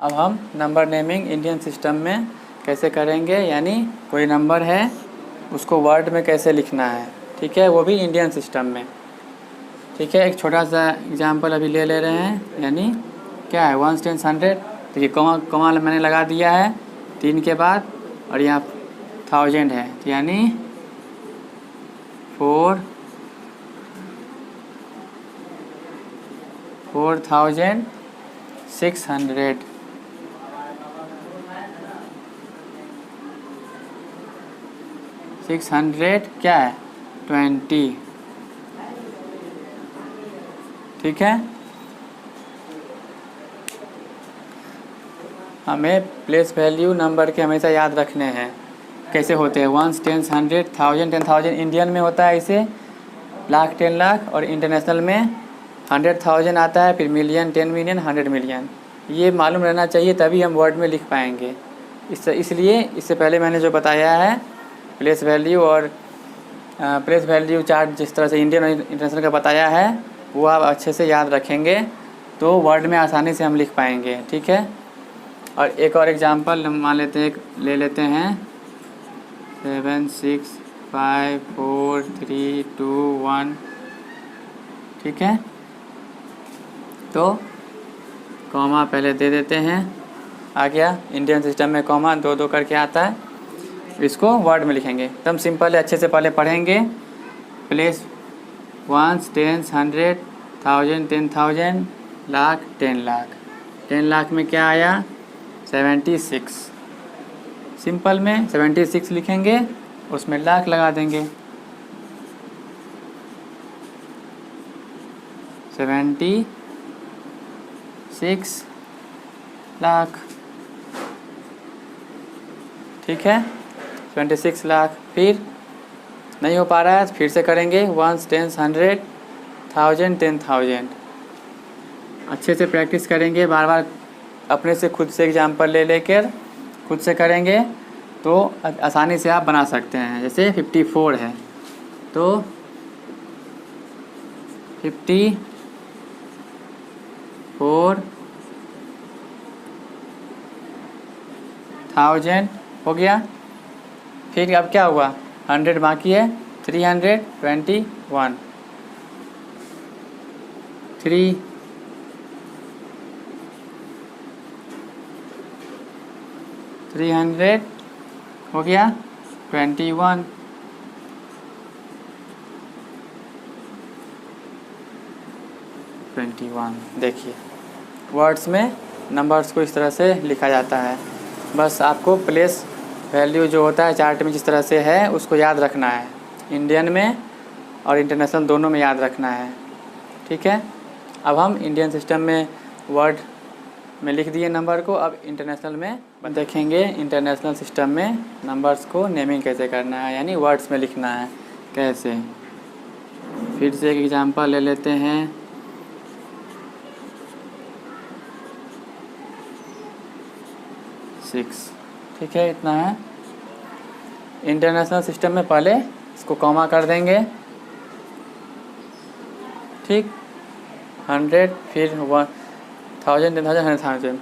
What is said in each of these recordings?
अब हम number naming Indian system में कैसे करेंगे, यानी कोई नंबर है उसको वर्ड में कैसे लिखना है, ठीक है, वो भी इंडियन सिस्टम में। ठीक है, एक छोटा सा एग्जांपल अभी ले रहे हैं, यानी क्या है 1 10 100। देखिए कॉमा मैंने लगा दिया है 3 के बाद, और यहाँ 1000 है, तो यानी 4600 600 क्या है 20। ठीक है, हमें प्लेस वैल्यू नंबर के हमेशा याद रखने हैं। कैसे होते हैं 1 10 100 1000 10,000 इंडियन में होता है इसे, लाख 10 लाख, और इंटरनेशनल में 100,000 आता है, फिर मिलियन 10 मिलियन 100 मिलियन। ये मालूम रहना चाहिए, तभी हम वर्ड में लिख पाएंगे। इसलिए इससे पहले मैंने जो बताया है प्लेस वैल्यू और प्लेस वैल्यू चार्ट जिस तरह से इंडियन और इंटरनेशनल का बताया है वो आप अच्छे से याद रखेंगे तो वर्ड में आसानी से हम लिख पाएंगे। ठीक है, और एक और एग्जांपल मान लेते हैं, ले लेते हैं 7 6 5 4 3 2 1। ठीक है, तो कॉमा पहले दे देते हैं, आ गया। इंडियन सिस्टम में कॉमा 2 करके आता है, इसको वर्ड में लिखेंगे। एकदम सिंपल है, अच्छे से पहले पढ़ेंगे। प्लेस 1 10 100 1000 10,000 लाख 10 लाख। 10 लाख में क्या आया 76। सिंपल में 76 लिखेंगे, उसमें लाख लगा देंगे, 76 लाख। ठीक है, 26 लाख। फिर नहीं हो पा रहा है, फिर से करेंगे 1 10 100 1000 10,000। अच्छे से प्रैक्टिस करेंगे, बार बार अपने से खुद से एग्जांपल ले लेकर खुद से करेंगे तो आसानी से आप बना सकते हैं। जैसे 54 है तो 54,000 हो गया। फिर अब क्या हुआ 100 बाकी है, 321 300 हो गया 21। देखिए वर्ड्स में नंबर्स को इस तरह से लिखा जाता है। बस आपको प्लेस वैल्यू जो होता है चार्ट में जिस तरह से है उसको याद रखना है, इंडियन में और इंटरनेशनल दोनों में याद रखना है। ठीक है, अब हम इंडियन सिस्टम में वर्ड में लिख दिए नंबर को, अब इंटरनेशनल में देखेंगे इंटरनेशनल सिस्टम में नंबर्स को नेमिंग कैसे करना है, यानी वर्ड्स में लिखना है कैसे। फिर से एक एग्जांपल ले लेते हैं, ठीक है, इतना है। इंटरनेशनल सिस्टम में पहले इसको कॉमा कर देंगे, ठीक, 100 फिर 1000 10,000 100,000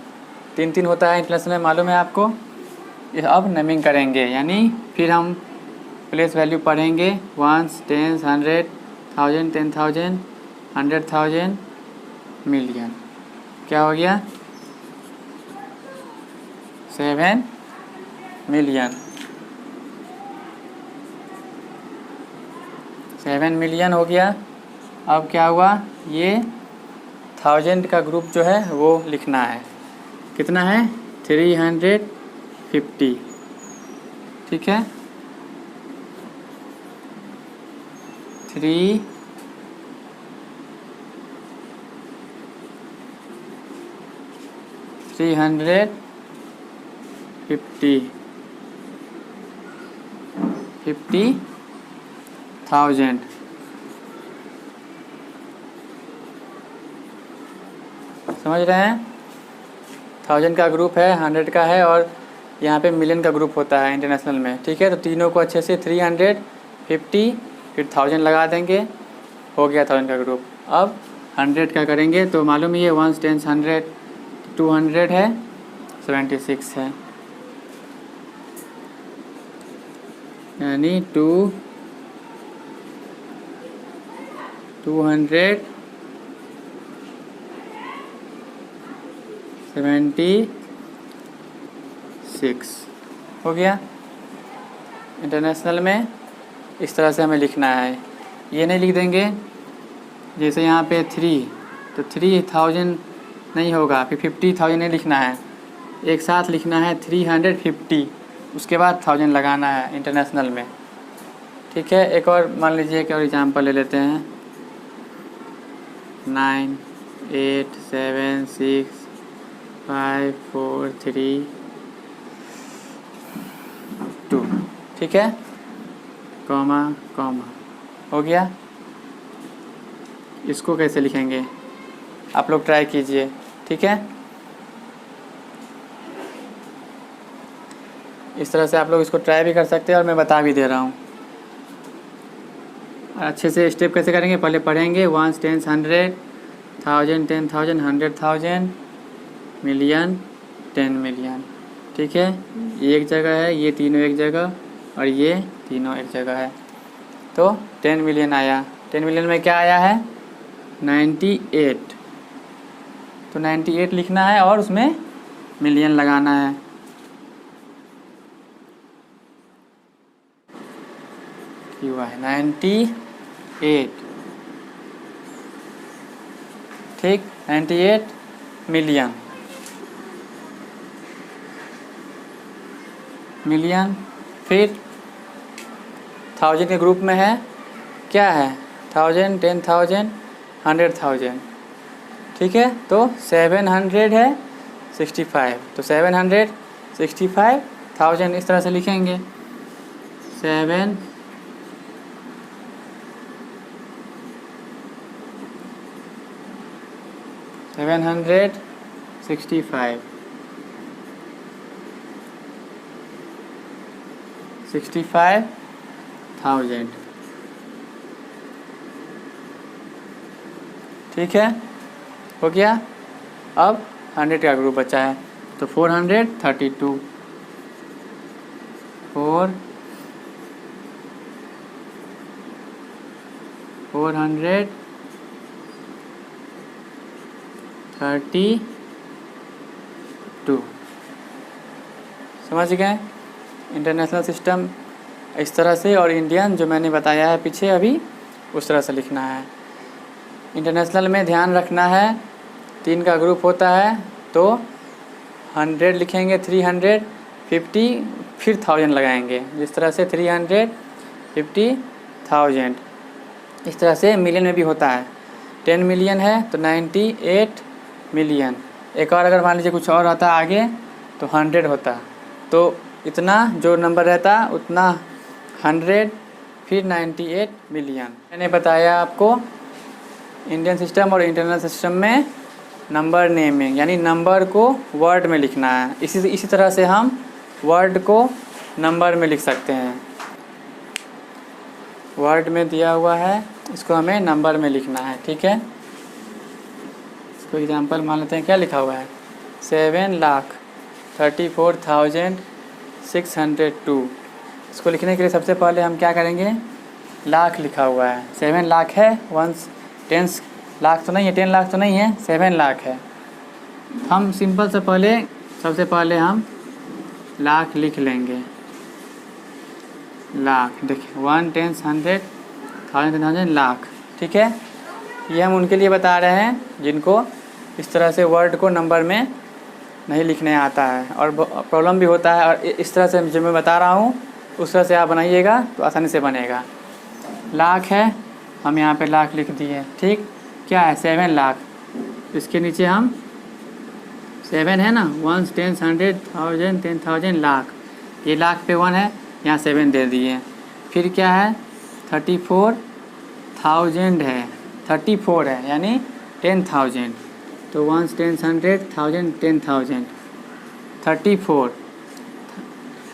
3 होता है इंटरनेशनल में, मालूम है आपको। अब नेमिंग करेंगे, यानी फिर हम प्लेस वैल्यू पढ़ेंगे 1 10 100 1000 10,000 100,000 मिलियन। क्या हो गया 7 मिलियन। 7 मिलियन हो गया। अब क्या हुआ, ये 1000 का ग्रुप जो है वो लिखना है, कितना है 350। ठीक है, 350 50,000। समझ रहे हैं, 1000 का ग्रुप है, 100 का है, और यहाँ पे मिलियन का ग्रुप होता है इंटरनेशनल में। ठीक है, तो तीनों को अच्छे से 350 फिर 1000 लगा देंगे, हो गया 1000 का ग्रुप। अब 100 का करेंगे तो मालूम ही है 1 10 100 200 है, 76 है, यानी 276 हो गया। इंटरनेशनल में इस तरह से हमें लिखना है, ये नहीं लिख देंगे जैसे यहाँ पे 3 तो 3000 नहीं होगा, फिर 50,000 नहीं लिखना है, एक साथ लिखना है 350, उसके बाद 1000 लगाना है इंटरनेशनल में। ठीक है, एक और मान लीजिए कि और एग्जांपल ले लेते हैं 9 8 7 6 5 4 3 2। ठीक है, कॉमा कॉमा हो गया। इसको कैसे लिखेंगे आप लोग ट्राई कीजिए। ठीक है, इस तरह से आप लोग इसको ट्राई भी कर सकते हैं और मैं बता भी दे रहा हूँ। अच्छे से स्टेप कैसे करेंगे पहले पढ़ेंगे। 1 10 100 1000 10,000 100,000 मिलियन 10 मिलियन। ठीक है, ये एक जगह है, ये तीनों एक जगह और ये तीनों एक जगह है, तो 10 मिलियन आया। 10 मिलियन में क्या आया है 98, तो 98 लिखना है और उसमें मिलियन लगाना है। हुआ है 98, ठीक, 98 मिलियन मिलियन। फिर 1000 के ग्रुप में है, क्या है 1000 10,000 100,000। ठीक है, तो 700 है 65, तो 765,000 इस तरह से लिखेंगे। 765 65,000। ठीक है, हो गया। अब 100 का ग्रुप बचा है, तो 432 432 समझ गए। इंटरनेशनल सिस्टम इस तरह से, और इंडियन जो मैंने बताया है पीछे अभी उस तरह से लिखना है। इंटरनेशनल में ध्यान रखना है 3 का ग्रुप होता है, तो 100 लिखेंगे 350 फिर 1000 लगाएंगे, जिस तरह से 350,000। इस तरह से मिलियन में भी होता है, 10 मिलियन है तो 98 मिलियन। एक और अगर मान लीजिए कुछ और आता आगे तो 100 होता, तो इतना जो नंबर रहता उतना 100 फिर 98 मिलियन। मैंने बताया आपको इंडियन सिस्टम और इंटरनेशनल सिस्टम में नंबर नेमिंग, यानी नंबर को वर्ड में लिखना है। इसी तरह से हम वर्ड को नंबर में लिख सकते हैं। वर्ड में दिया हुआ है, इसको हमें नंबर में लिखना है। ठीक है, इसको एग्जांपल मान लेते हैं, क्या लिखा हुआ है 7,34,602। इसको लिखने के लिए सबसे पहले हम क्या करेंगे, लाख लिखा हुआ है, 7 लाख है, 10 लाख तो नहीं है, 10 लाख तो नहीं है, 7 लाख है। हम सिंपल से सबसे पहले हम लाख लिख लेंगे। लाख देखिए 1 10 100 1000 10,000 लाख। ठीक है, ये हम उनके लिए बता रहे हैं जिनको इस तरह से वर्ड को नंबर में नहीं लिखने आता है और प्रॉब्लम भी होता है। और इस तरह से जो मैं बता रहा हूँ उस तरह से आप बनाइएगा तो आसानी से बनेगा। लाख है, हम यहाँ पे लाख लिख दिए। ठीक, क्या है 7 लाख, इसके नीचे हम 7 है ना, 1 10 100 1000 10,000 लाख, ये लाख पे 1 है, यहाँ 7 दे दिए। फिर क्या है 34,000 है, 34 है यानी 10,000, तो 1 10 100 1000 10,000, 34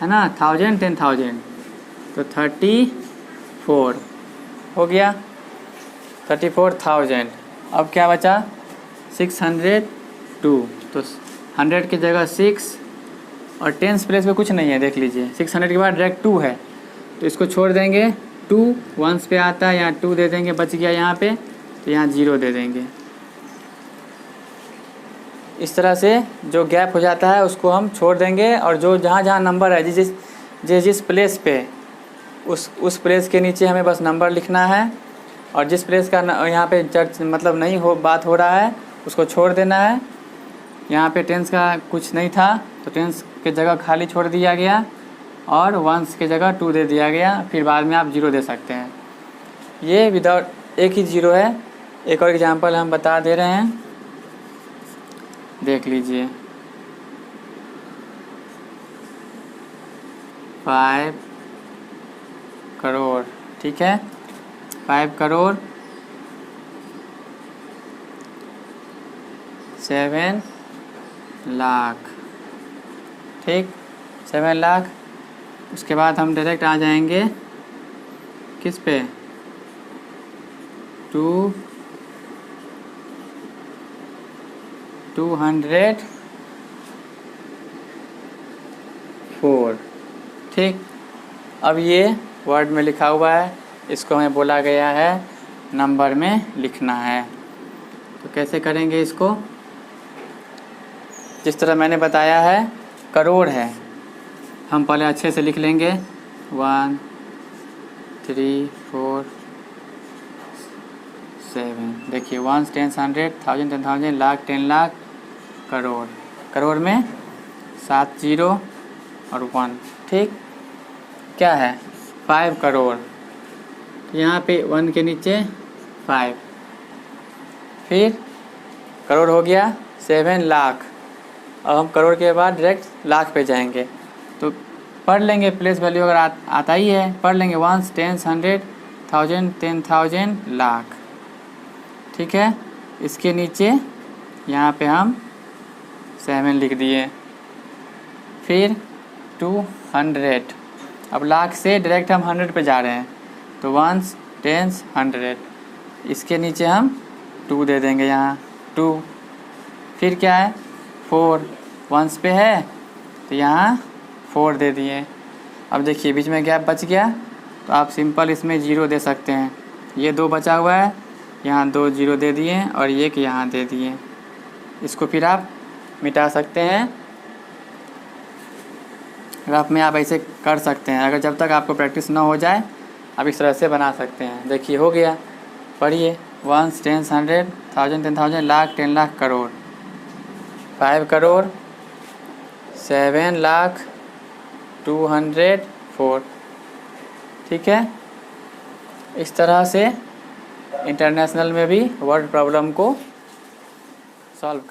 है ना, 1000 10,000, तो 34 हो गया 34,000। अब क्या बचा 602, तो 100 की जगह 6 और टेंस प्लेस पे कुछ नहीं है, देख लीजिए 600 के बाद डायरेक्ट 2 है, तो इसको छोड़ देंगे। 2 वंस पे आता है, यहाँ 2 दे देंगे, बच गया यहाँ पे, तो यहाँ 0 दे देंगे। इस तरह से जो गैप हो जाता है उसको हम छोड़ देंगे, और जो जहाँ जहाँ नंबर है जिस प्लेस पे उस प्लेस के नीचे हमें बस नंबर लिखना है, और जिस प्लेस का यहाँ पे चर्च मतलब नहीं हो बात हो रहा है उसको छोड़ देना है। यहाँ पे टेंस का कुछ नहीं था तो टेंस के जगह खाली छोड़ दिया गया, और वंस के जगह 2 दे दिया गया, फिर बाद में आप 0 दे सकते हैं। ये विदाउट एक ही 0 है। एक और एग्जांपल हम बता दे रहे हैं, देख लीजिए। 5 करोड़, ठीक है, 5 करोड़ 7 लाख, ठीक, 7 लाख। उसके बाद हम डायरेक्ट आ जाएंगे किस पे, 204, ठीक। अब ये वर्ड में लिखा हुआ है, इसको हमें बोला गया है नंबर में लिखना है। तो कैसे करेंगे इसको, जिस तरह मैंने बताया है, करोड़ है, हम पहले अच्छे से लिख लेंगे 1 3 4 7। देखिए 1 10 100 1000 10,000 लाख 10 लाख करोड़। करोड़ में 7 0 और 1, ठीक। क्या है 5 करोड़, यहाँ पे 1 के नीचे 5, फिर करोड़ हो गया 7 लाख। अब हम करोड़ के बाद डायरेक्ट लाख पे जाएंगे, तो पढ़ लेंगे प्लेस वैल्यू अगर आता ही है, पढ़ लेंगे 1 10 100 1000 10,000 लाख, ठीक है। इसके नीचे यहाँ पे हम 7 लिख दिए, फिर 200। अब लाख से डायरेक्ट हम 100 पे जा रहे हैं, तो 1 10 100, इसके नीचे हम 2 दे देंगे, यहाँ 2, फिर क्या है 4, वंस पे है तो यहाँ 4 दे दिए। अब देखिए बीच में गैप बच गया, तो आप सिंपल इसमें 0 दे सकते हैं। ये 2 बचा हुआ है, यहाँ 2 0 दे दिए और 1 यहाँ दे दिए। इसको फिर आप मिटा सकते हैं, रफ में आप ऐसे कर सकते हैं। अगर जब तक आपको प्रैक्टिस ना हो जाए आप इस तरह से बना सकते हैं। देखिए हो गया, पढ़िए 1 10 100 1000 10,000 लाख 10 लाख करोड़, 5 करोड़ 7 लाख 204, ठीक है। इस तरह से इंटरनेशनल में भी वर्ड प्रॉब्लम को सॉल्व कर